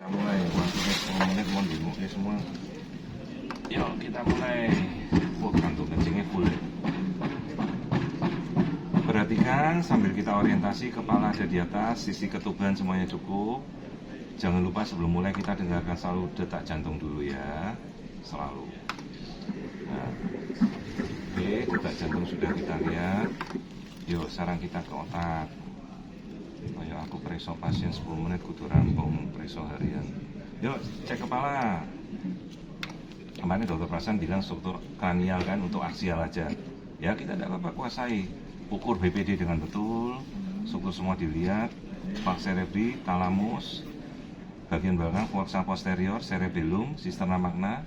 Mulai waktunya 10 menit mau dimulai semua. Yuk kita mulai. Kantung kencingnya full. Perhatikan sambil kita orientasi, kepala ada di atas, sisi ketuban semuanya cukup. Jangan lupa sebelum mulai kita dengarkan selalu detak jantung dulu ya, selalu. Nah, oke, detak jantung sudah kita lihat. Yuk sekarang kita ke otak. Ayo aku preso pasien 10 menit kudu rampung preso harian. Yuk cek kepala. Kemarin dokter Prasan bilang struktur kranial kan untuk aksial aja. Ya kita tidak apa-apa kuasai. Ukur BPD dengan betul, struktur semua dilihat, falx cerebri, talamus, bagian belakang, fossa posterior, cerebellum, cisterna magna.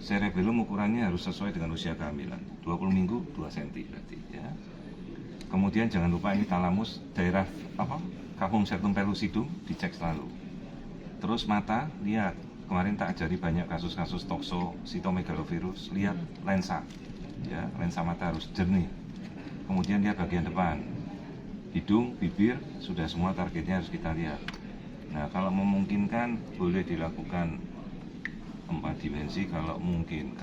Cerebellum ukurannya harus sesuai dengan usia kehamilan. 20 minggu 2 cm berarti ya. Kemudian jangan lupa ini talamus, daerah cavum septum pellucidum dicek selalu. Terus mata, lihat. Kemarin tak ajari banyak kasus-kasus toxocytomegalovirus, lihat lensa. Ya, lensa mata harus jernih. Kemudian lihat bagian depan. Hidung, bibir, sudah semua targetnya harus kita lihat. Nah, kalau memungkinkan boleh dilakukan 4 dimensi kalau mungkin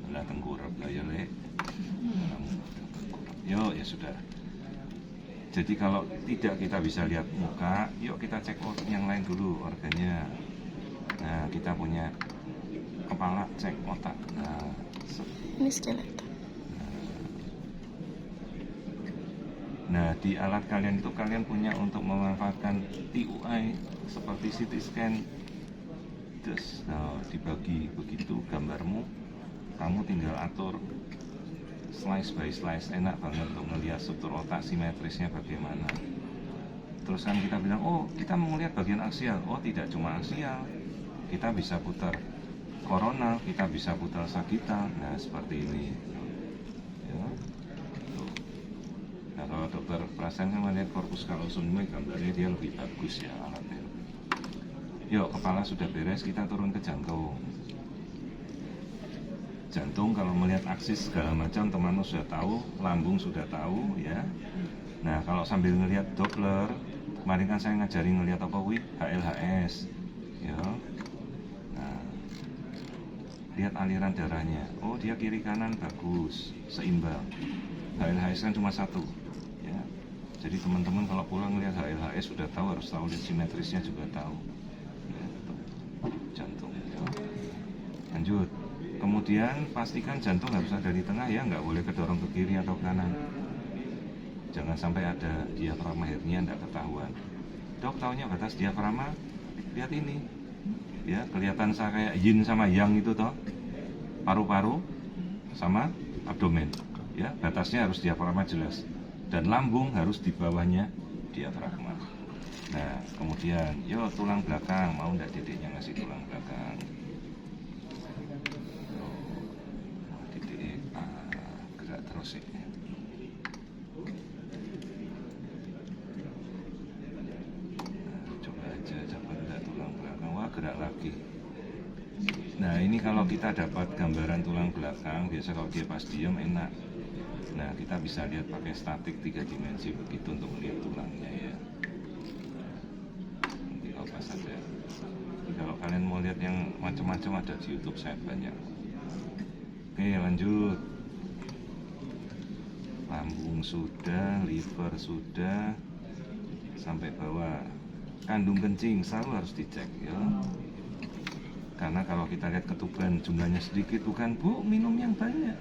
belah tengkurap lah ya le. Yo ya sudah. Jadi kalau tidak kita bisa lihat muka, yuk kita cek yang lain dulu organnya. Nah kita punya kepala, cek otak. Nah ini skeleton. Nah di alat kalian itu kalian punya untuk memanfaatkan TUI seperti CT scan. Terus dibagi begitu gambarmu, kamu tinggal atur slice by slice, enak banget untuk melihat struktur otak simetrisnya bagaimana. Terus kan kita bilang, oh kita mau lihat bagian aksial. Oh tidak cuma aksial, kita bisa putar koronal, kita bisa putar sagittal. Nah seperti ini ya. Nah kalau dokter Prasan kan melihat corpus callosum ini gambarnya dia lebih bagus ya alatnya. Yuk kepala sudah beres, kita turun ke jantung. Jantung kalau melihat aksis segala macam teman-teman sudah tahu, lambung sudah tahu ya. Nah kalau sambil ngelihat Doppler, kemarin kan saya ngajarin ngelihat apa wih, HLHS ya. Nah lihat aliran darahnya, oh dia kiri kanan bagus, seimbang. HLHS kan cuma satu ya. Jadi teman-teman kalau pulang lihat HLHS sudah tahu, harus tahu lihat simetrisnya juga tahu ya, jantung ya. Lanjut. Kemudian pastikan jantung harus ada di tengah ya, nggak boleh kedorong ke kiri atau kanan. Jangan sampai ada diafragma hernia, nggak ketahuan. Dok taunya batas diafragma, lihat ini. Ya kelihatan saya kayak yin sama yang itu toh, paru-paru sama abdomen. Ya batasnya harus diafragma jelas. Dan lambung harus di bawahnya diafragma. Nah kemudian, yo tulang belakang, mau nggak dedeknya ngasih tulang belakang? Terus ya. Nah, coba aja dapat tulang belakang, wah gerak lagi. Nah ini kalau kita dapat gambaran tulang belakang, biasa kalau dia pas diem enak. Nah kita bisa lihat pakai statik 3 dimensi begitu untuk melihat tulangnya ya. Nanti kalau pas ada. Kalau kalian mau lihat yang macam-macam ada di YouTube saya banyak. Oke lanjut. Lambung sudah, liver sudah, sampai bawah. Kandung kencing selalu harus dicek ya. Karena kalau kita lihat ketuban jumlahnya sedikit, bukan bu minum yang banyak.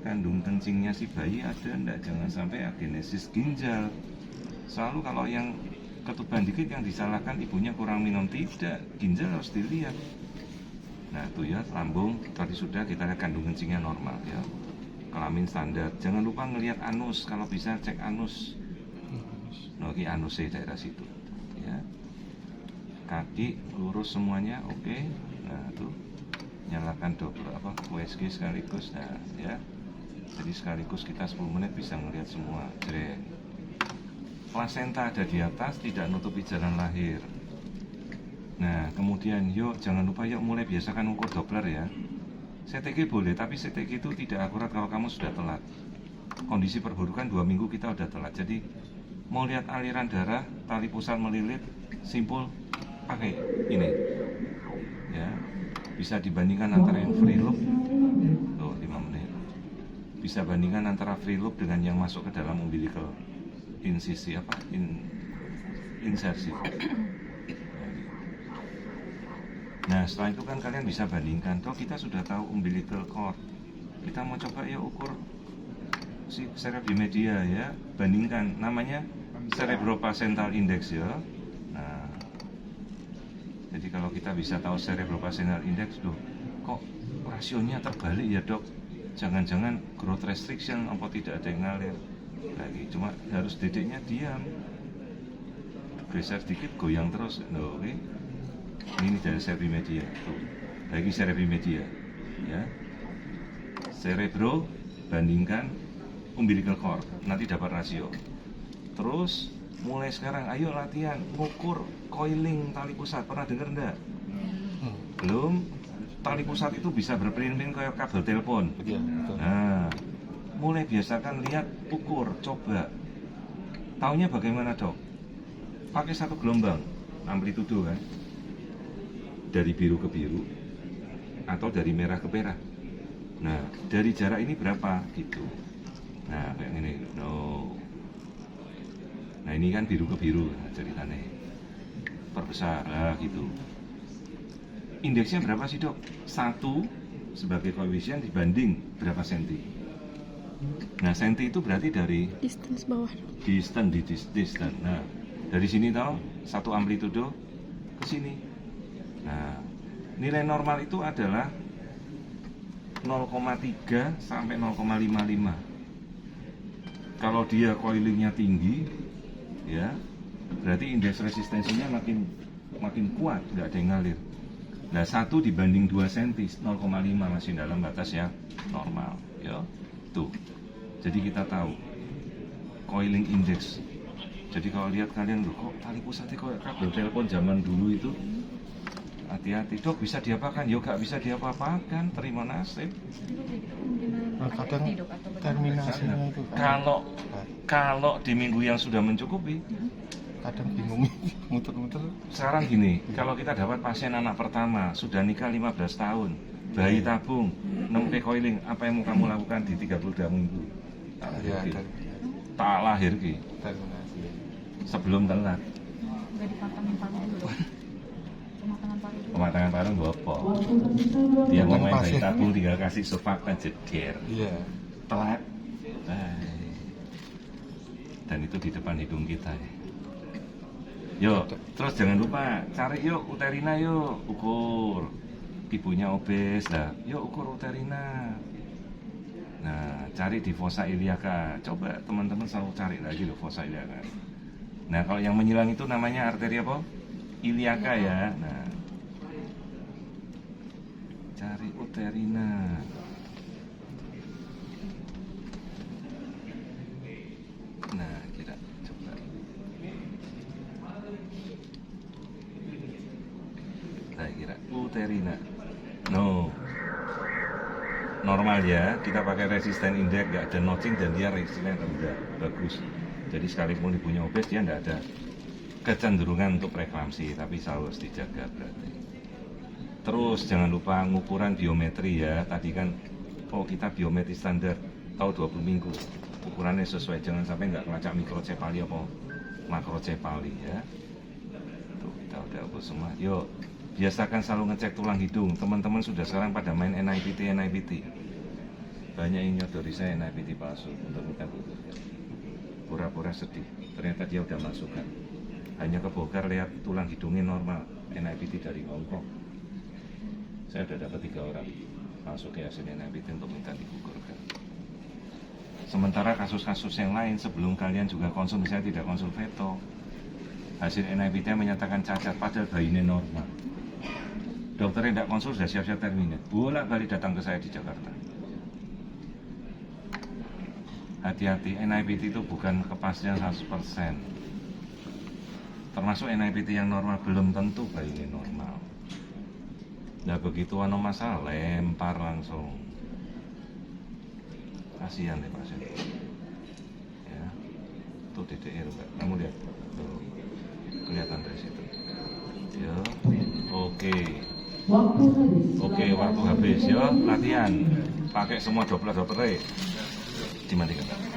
Kandung kencingnya si bayi ada enggak, jangan sampai agenesis ginjal. Selalu kalau yang ketuban dikit yang disalahkan ibunya kurang minum, tidak, ginjal harus dilihat. Nah itu ya lambung tadi sudah, kita lihat kandung kencingnya normal ya. Kelamin standar, jangan lupa ngelihat anus, kalau bisa cek anus. Nah, ini anusnya daerah situ ya. Kaki lurus semuanya oke. Nah tuh nyalakan Doppler USG sekaligus. Nah ya, jadi sekaligus kita 10 menit bisa ngelihat semua. Jreng. Plasenta ada di atas, tidak nutupi jalan lahir. Nah kemudian yuk jangan lupa yuk mulai biasakan ukur Doppler ya. CTG boleh, tapi CTG itu tidak akurat kalau kamu sudah telat. Kondisi perburukan 2 minggu kita udah telat. Jadi Mau lihat aliran darah, tali pusat melilit, simpul, pakai ini. Ya, bisa dibandingkan antara yang free loop, tuh 5 menit. Bisa bandingkan antara free loop dengan yang masuk ke dalam umbilical insisi insersi. Nah, setelah itu kan kalian bisa bandingkan. Toh kita sudah tahu umbilical cord. Kita mau coba ya ukur si cerebromedia ya, bandingkan, namanya cerebroplacental index ya. Nah, jadi kalau kita bisa tahu cerebroplacental index, loh, kok rasionya terbalik ya dok? Jangan-jangan growth restriction apa tidak ada yang ngalir lagi? Cuma harus dedeknya diam, geser sedikit, goyang terus. Loh, oke. Ini dari cerebromedia. Tuh, lagi cerebromedia ya. Cerebro bandingkan umbilical cord, nanti dapat rasio. Terus mulai sekarang ayo latihan ngukur coiling tali pusat. Pernah dengar enggak? Belum. Tali pusat itu bisa berpindah kayak kabel telepon. Iya, betul. Nah, mulai biasakan lihat, ukur, coba. Taunya bagaimana dok? Pakai satu gelombang amplitudo kan, dari biru ke biru atau dari merah ke merah. Nah, dari jarak ini berapa gitu. Nah, kayak gini. No. Nah, ini kan biru ke biru ceritanya. Perbesar lah gitu. Indeksnya berapa sih, Dok? 1 sebagai koefisien dibanding berapa senti. Nah, senti itu berarti dari Distance bawah. distance. Nah, dari sini tahu 1 amplitudo ke sini. Nah, nilai normal itu adalah 0,3 sampai 0,55. Kalau dia coilingnya tinggi, ya, berarti indeks resistensinya makin kuat, nggak ada yang ngalir. Nah, 1 dibanding 2 cm, 0,5 masih dalam batas yang normal, ya. Tuh. Jadi kita tahu coiling index. Jadi kalau lihat kalian, loh, kok tali pusatnya kayak kabel telepon zaman dulu itu, hati-hati. Dok, bisa diapakan? Ya gak bisa diapa-apakan, terima nasib. Nah, kadang terminasinya itu Kalau di minggu yang sudah mencukupi, kadang bingung muter-muter. sekarang gini, kalau kita dapat pasien anak pertama, sudah nikah 15 tahun, bayi tabung, nempe coiling, apa yang mau kamu lakukan di 32 minggu? Iya, Tak lahir ki, terminasi. sebelum telat. Udah dipatangin paru dulu. Pematangan paru dulu. Pematangan paru gue apa? Dia Bukan ngomongin bayi pasien. tabung tinggal kasih surfaktan jeder. Iya. Telat. Dan itu di depan hidung kita ya. Yuk, terus jangan lupa cari yuk uterina yuk, ukur. Ibunya obes dah, yuk ukur uterina. Nah, cari di fossa iliaca. Coba teman-teman selalu cari lagi loh fossa iliaca. Nah, kalau yang menyilang itu namanya arteri apa? Iliaca ya. Nah, cari uterina. Nah, kita coba. Nah, kira uterina. No. Normal ya, kita pakai resisten indeks, nggak ada notching dan dia resisten rendah, bagus. Jadi sekalipun ibunya obes, dia nggak ada kecenderungan untuk preeklamsi, tapi selalu harus dijaga berarti. Terus jangan lupa ngukuran biometri ya. Tadi kan, kita biometri standar tahu 20 minggu. Ukurannya sesuai, jangan sampai nggak kelacak mikrocefali apa makrocefali ya. Tuh, kita udah ukur semua. Yuk, biasakan selalu ngecek tulang hidung. Teman-teman sudah sekarang pada main NIPT. Banyak yang nyodori saya NIPT palsu untuk minta butuh. Pura-pura sedih, ternyata dia udah masukkan. Hanya kebongkar lihat tulang hidungnya normal, NIPT dari Hongkong. Saya udah dapat 3 orang masuk ke hasil NIPT untuk minta digugurkan. Sementara kasus-kasus yang lain sebelum kalian juga konsul, misalnya tidak konsul veto, hasil NIPT menyatakan cacat padahal bayinya normal. Dokternya tidak konsul sudah siap-siap terminate, bolak-balik datang ke saya di Jakarta. Hati-hati, NIPT itu bukan kepastian 100%. Termasuk NIPT yang normal belum tentu bayinya normal. Nah, begitu ada masalah lempar langsung. Kasihan deh pasien. Ya. Tuh DDR Mbak, kamu lihat. Tuh. Kelihatan dari situ. Ya. Oke. Oke, waktu habis ya. Latihan. Pakai semua Doppler. Dimatikan.